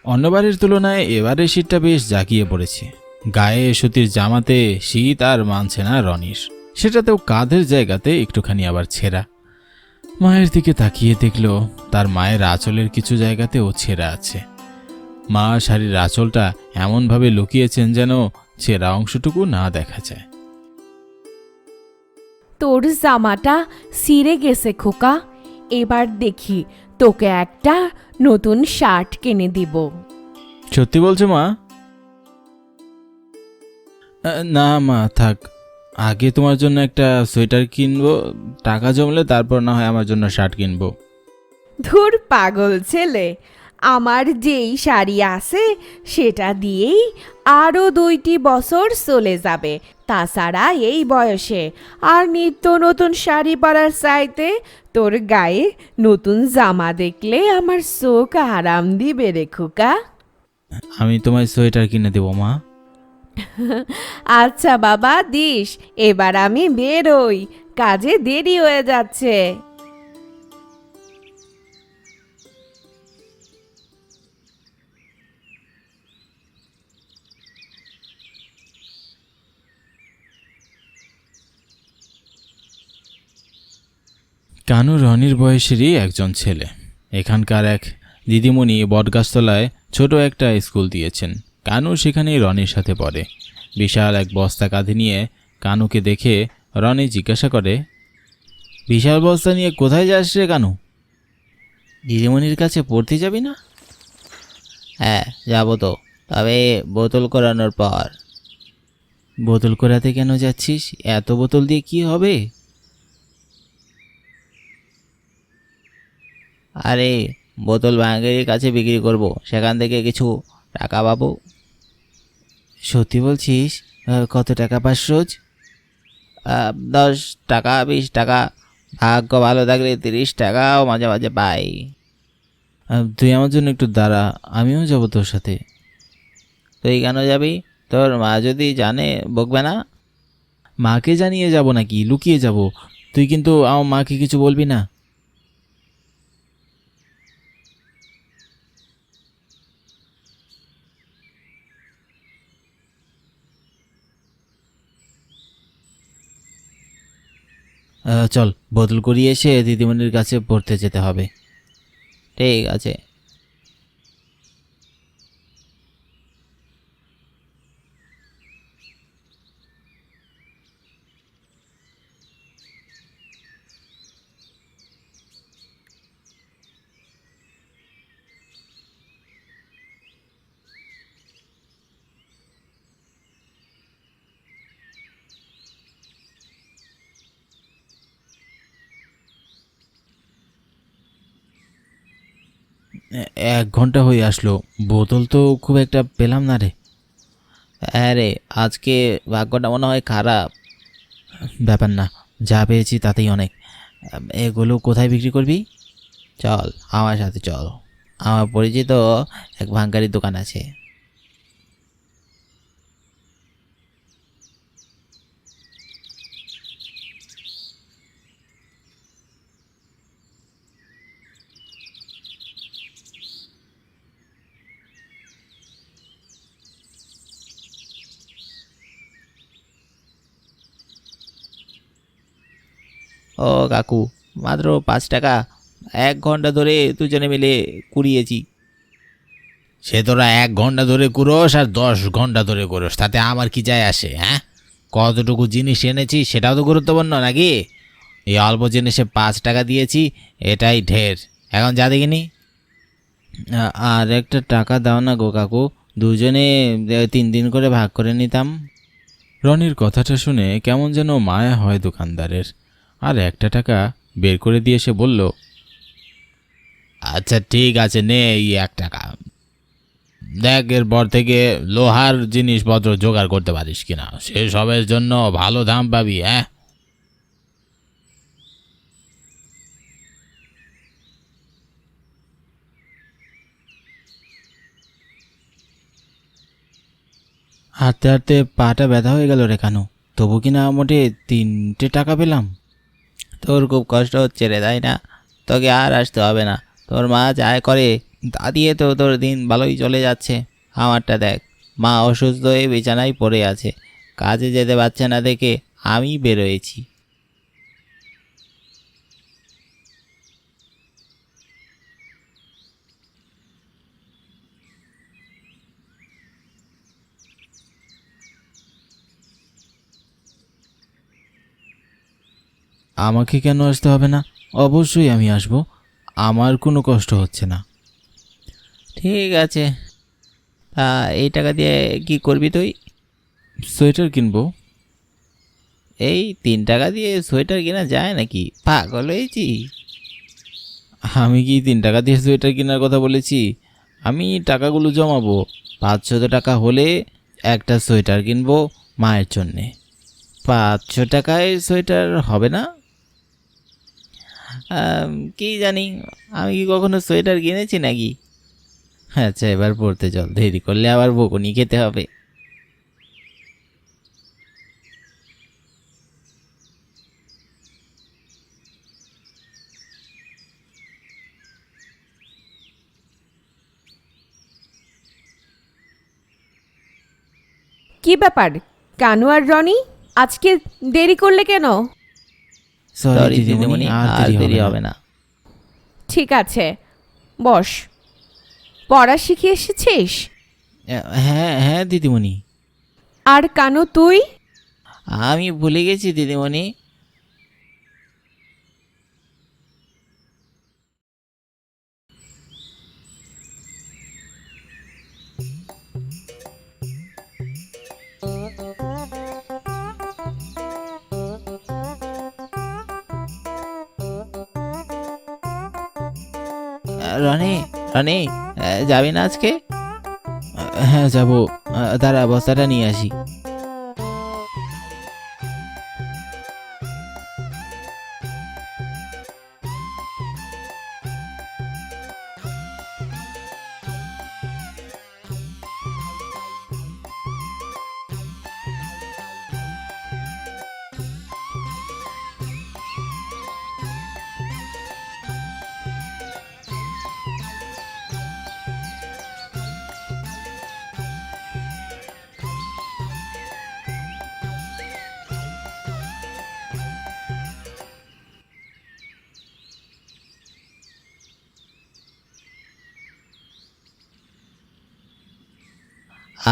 অন্যবারের তুলনায় এবারে শীতটা বেশ জাঁকিয়ে পড়েছে। গায়ে সুতির জামাতে শীত আর মানছে না রনির, সেটাতেও কাঁধের জায়গাতে একটুখানি আবার ছেঁড়া। মায়ের দিকে তাকিয়ে দেখল তার মায়ের আঁচলের কিছু জায়গাতেও ছেঁড়া আছে। মা শাড়ির আঁচলটা এমনভাবে লুকিয়েছেন যেন ছেঁড়া অংশটুকু না দেখা যায়। তোর জামাটা ছিঁড়ে গেছে খোকা, এবার দেখি তোকে একটা নতুন শার্ট কিনে দিব। সত্যি বলছো মা? না মা, থাক, আগে তোমার জন্য একটা সোয়েটার কিনবো, টাকা জমলে তারপর না হয় আমার জন্য শার্ট কিনবো। ধুর পাগল ছেলে, আমার যেই শাড়ি আছে সেটা দিয়েই আরও 2টি বছর চলে যাবে। তাছাড়া এই বয়সে আর নিত্য নতুন শাড়ি পরার চাইতে তোর গায়ে নতুন জামা দেখলে আমার চোখ আরাম দিবে রে খোকা। আমি তোমায় সোয়েটার কিনে দেবো মা। আচ্ছা বাবা, দিস। এবার আমি বেরোই, কাজে দেরি হয়ে যাচ্ছে। কানু রনির বয়সেরই একজন ছেলে। এখানকার এক দিদিমণি বটগাছতলায় ছোট একটা স্কুল দিয়েছেন। কানু সেখানেই রনির সাথে পড়ে। বিশাল এক বস্তা কাঁধে নিয়ে কানুকে দেখে রনি জিজ্ঞাসা করে, বিশাল বস্তা নিয়ে কোথায় যাস রে কানু? দিদিমণির কাছে পড়তে যাবি না? হ্যাঁ যাব তো, তবে বোতল করানোর পর। বোতল করাতে কেন যাচ্ছিস? এত বোতল দিয়ে কি হবে? আরে বোতল ভাঙারির কাছে বিক্রি করব, সেখান থেকে কিছু টাকা পাবো। সত্যি বলছিস? কত টাকা পাস রোজ? 10 টাকা, 20 টাকা, ভাগ্য ভালো থাকলে 30 টাকাও মাঝে মাঝে পাই। তুই আমার জন্য একটু দাঁড়া, আমিও যাব তোর সাথে। তুই কেন যাবি? তোর মা যদি জানে বকবে না? মাকে জানিয়ে যাব নাকি লুকিয়ে যাব? তুই কিন্তু আমার মাকে কিছু বলবি না। চল, বোতল করিয়ে এসে দিদিমণির কাছে পড়তে যেতে হবে। ঠিক আছে। এক ঘন্টা হয়ে আসলো, বোতল তো খুব একটা পেলাম না রে। আরে আজকে ভাগ্যটা মনে হয় খারাপ। ব্যাপার না, যা পেয়েছি তাতেই অনেক। এগুলো কোথায় বিক্রি করবি? চল আমার সাথে চল, আমার পরিচিত এক ভাঙ্গারির দোকান আছে। ও কাকু, মাত্র 5 টাকা, 1 ঘন্টা ধরে দুজনে মিলে কুড়িয়েছি। সে তোরা 1 ঘন্টা ধরে কুড়োস আর 10 ঘন্টা ধরে কুড়োস, তাতে আমার কি যায় আসে? হ্যাঁ, কতটুকু জিনিস এনেছি সেটাও তো গুরুত্বপূর্ণ নাকি? এই অল্প জিনিসে 5 টাকা দিয়েছি, এটাই ঢের। এখন যা দেখিনি। আর একটা টাকা দাও না গো কাকু, দুজনে 3 দিন করে ভাগ করে নিতাম। রনির কথাটা শুনে কেমন যেন মায়া হয় দোকানদারের, আর একটা টাকা বের করে দিয়ে সে বলল, আচ্ছা ঠিক আছে, নে এই 1 টাকা। দেখ এরপর থেকে লোহার জিনিসপত্র জোগাড় করতে পারিস কিনা, সেসবের জন্য ভালো দাম পাবি। হ্যাঁ, হাঁটতে হাঁটতে পাটা ব্যথা হয়ে গেল রে কানু, তবু কিনা মোটে 3টে টাকা পেলাম। তোর খুব কষ্ট হচ্ছে রে, তাই না? তোকে আর আসতে হবে না, তোর মা যাই করে তা দিয়ে তো তোর দিন ভালোই চলে যাচ্ছে। আমারটা দেখ, মা অসুস্থ হয়ে বিছানায় পড়ে আছে, কাজে যেতে পারছে না দেখে আমি বেরোয়েছি। আমাকে কেন আসতে হবে না? অবশ্যই আমি আসব, আমার কোনো কষ্ট হচ্ছে না। ঠিক আছে, তা এই টাকা দিয়ে কি করবি তুই? সোয়েটার কিনবো। এই 3 টাকা দিয়ে সোয়েটার কেনা যায় নাকি? পাগল হয়েছি? আমি কি 3 টাকা দিয়ে সোয়েটার কেনার কথা বলেছি? আমি টাকাগুলো জমাবো, 500 টাকা হলে একটা সোয়েটার কিনবো মায়ের জন্যে। 500 টাকায় সোয়েটার হবে না? কি জানি, আমি কি কখনো সোয়েটার কিনেছি নাকি? আচ্ছা, এবার পড়তে চল, দেরি করলে আবার বকুনি খেতে হবে। কি ব্যাপার কানু আর রনি, আজকে দেরি করলে কেন? সরি দিদিমণি, আর দেরি হবে না। ঠিক আছে, বস। পড়া শিখে এসেছিস? হ্যাঁ হ্যাঁ দিদিমণি। আর কানু তুই? আমি ভুলে গেছি দিদিমণি। রনি, রনি, যাবি না আজকে? হ্যাঁ যাব, দাঁড়া বস্তাটা নিয়ে আসি।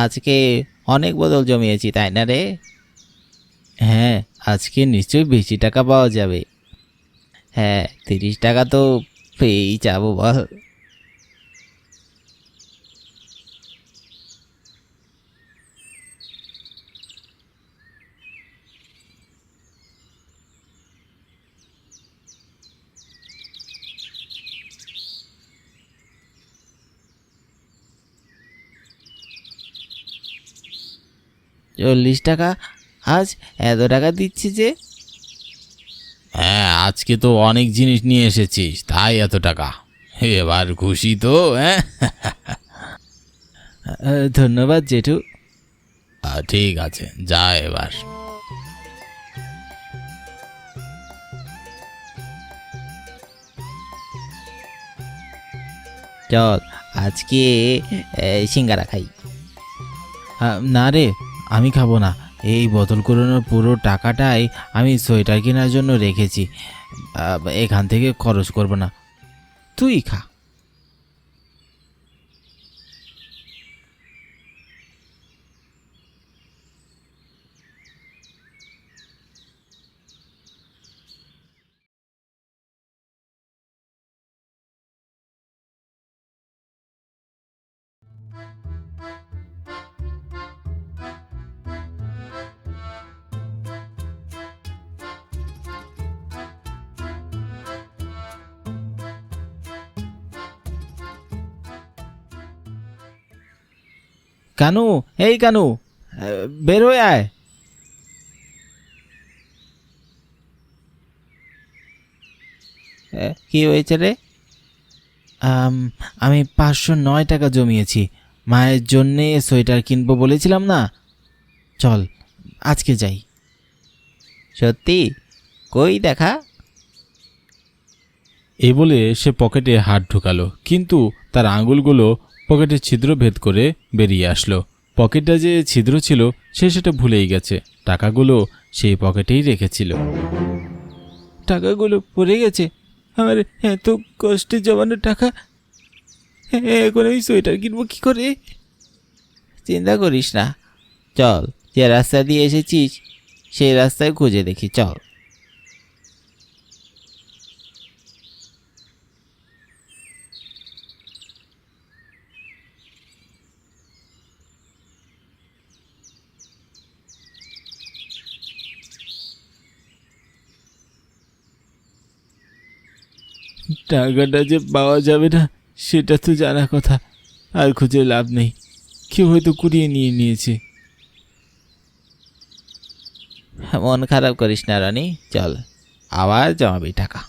আজকে অনেক বদল জমিয়েছি, তাই না রে? হ্যাঁ, আজকে নিশ্চয়ই বেশি টাকা পাওয়া যাবে। হ্যাঁ, 30 টাকা তো পেয়েই যাবো বল। ৳40? আজ এত টাকা দিচ্ছি যে? হ্যাঁ, আজকে তো অনেক জিনিস নিয়ে এসেছিস, তাই এত টাকা। এবার খুশি তো? হ্যাঁ ধন্যবাদ জেঠু। ঠিক আছে, যা এবার। চল আজকে সিঙ্গারা খাই। না রে, আমি খাবো না। এই বোতল কুড়োনোর পুরো টাকাটাই আমি সোয়েটার কেনার জন্য রেখেছি, এখান থেকে খরচ করব না, তুই খা। কানু, এই কানু, বের হয়ে আয়। কি হয়েছে রে? আমি 509 টাকা জমিয়েছি, মায়ের জন্যে সোয়েটার কিনবো বলেছিলাম না, চল আজকে যাই। সত্যি? কই দেখা। এই বলে সে পকেটে হাত ঢুকালো, কিন্তু তার আঙুলগুলো পকেটের ছিদ্র ভেদ করে বেরিয়ে আসলো। পকেটটা যে ছিদ্র ছিল সে সেটা ভুলেই গেছে। টাকাগুলো সেই পকেটেই রেখেছিল। টাকাগুলো পড়ে গেছে, আমার এত কষ্টে জমানো টাকা। এখন আমি সোয়েটার কিনবো কি করে? চিন্তা করিস না, চল যে রাস্তা দিয়ে এসেছিস সেই রাস্তায় খুঁজে দেখি, চল। টাকাটা যে পাওয়া যাবে না সেটা তো জানা কথা, আর খুঁজে লাভ নেই। কেউ হয়তো কুড়িয়ে নিয়েছে। মন খারাপ করিস না রনি, চল আবার জমাবি টাকা।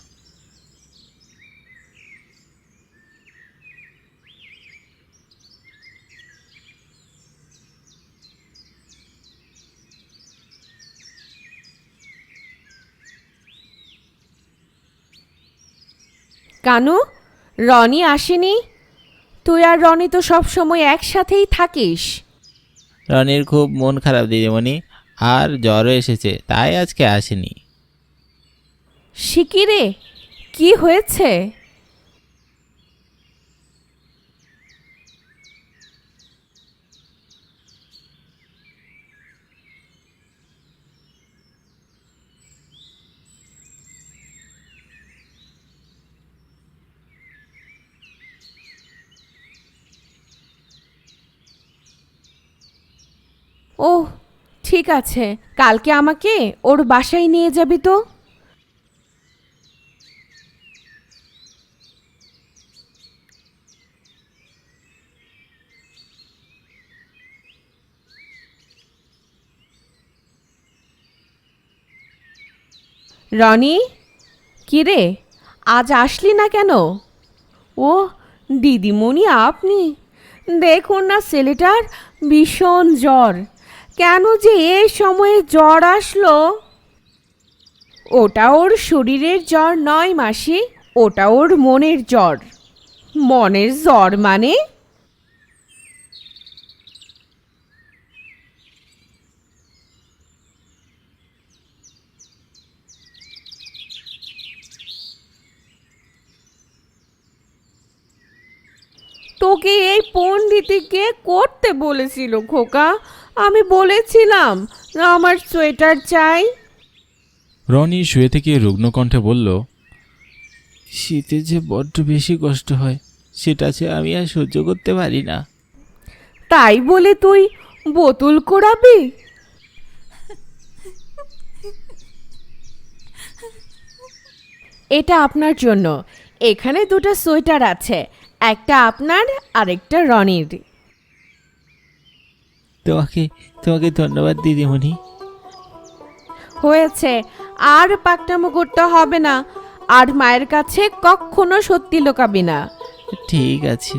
কানু, রনি আসেনি? তুই আর রনি তো সব সময় একসাথেই থাকিস। রনির খুব মন খারাপ দিদিমণি, আর জ্বরও এসেছে, তাই আজকে আসেনি। শিকিরে, কি হয়েছে? ওহ, ঠিক আছে, কালকে আমাকে ওর বাসায় নিয়ে যাবি তো। রনি, কি রে, আজ আসলি না কেন? ও দিদিমণি, আপনি দেখুন না ছেলেটার ভীষণ জ্বর। কেন যে এই সময়ে জ্বর আসলো? ওটা ওর শরীরের জ্বর নয় মাসি, ওটা ওর মনের জ্বর। মনের জ্বর মানে? তোকে এই পণ্ডিতি কে করতে বলেছিল খোকা? আমি বলেছিলাম আমার সোয়েটার চাই। রনি শুয়ে থেকে রুগ্ন কণ্ঠে বলল, শীতে যে বড্ড বেশি কষ্ট হয়, সেটা যে আমি আর সহ্য করতে পারি না। তাই বলে তুই বোতল করাবি? এটা আপনার জন্য। এখানে দুটো সোয়েটার আছে, একটা আপনার আরেকটা রনির। তোমাকে তোমাকে ধন্যবাদ দিদিমণি। হয়েছে, আর পাকনামো করতে হবে না, আর মায়ের কাছে কখনো সত্যি লুকাবি না। ঠিক আছে।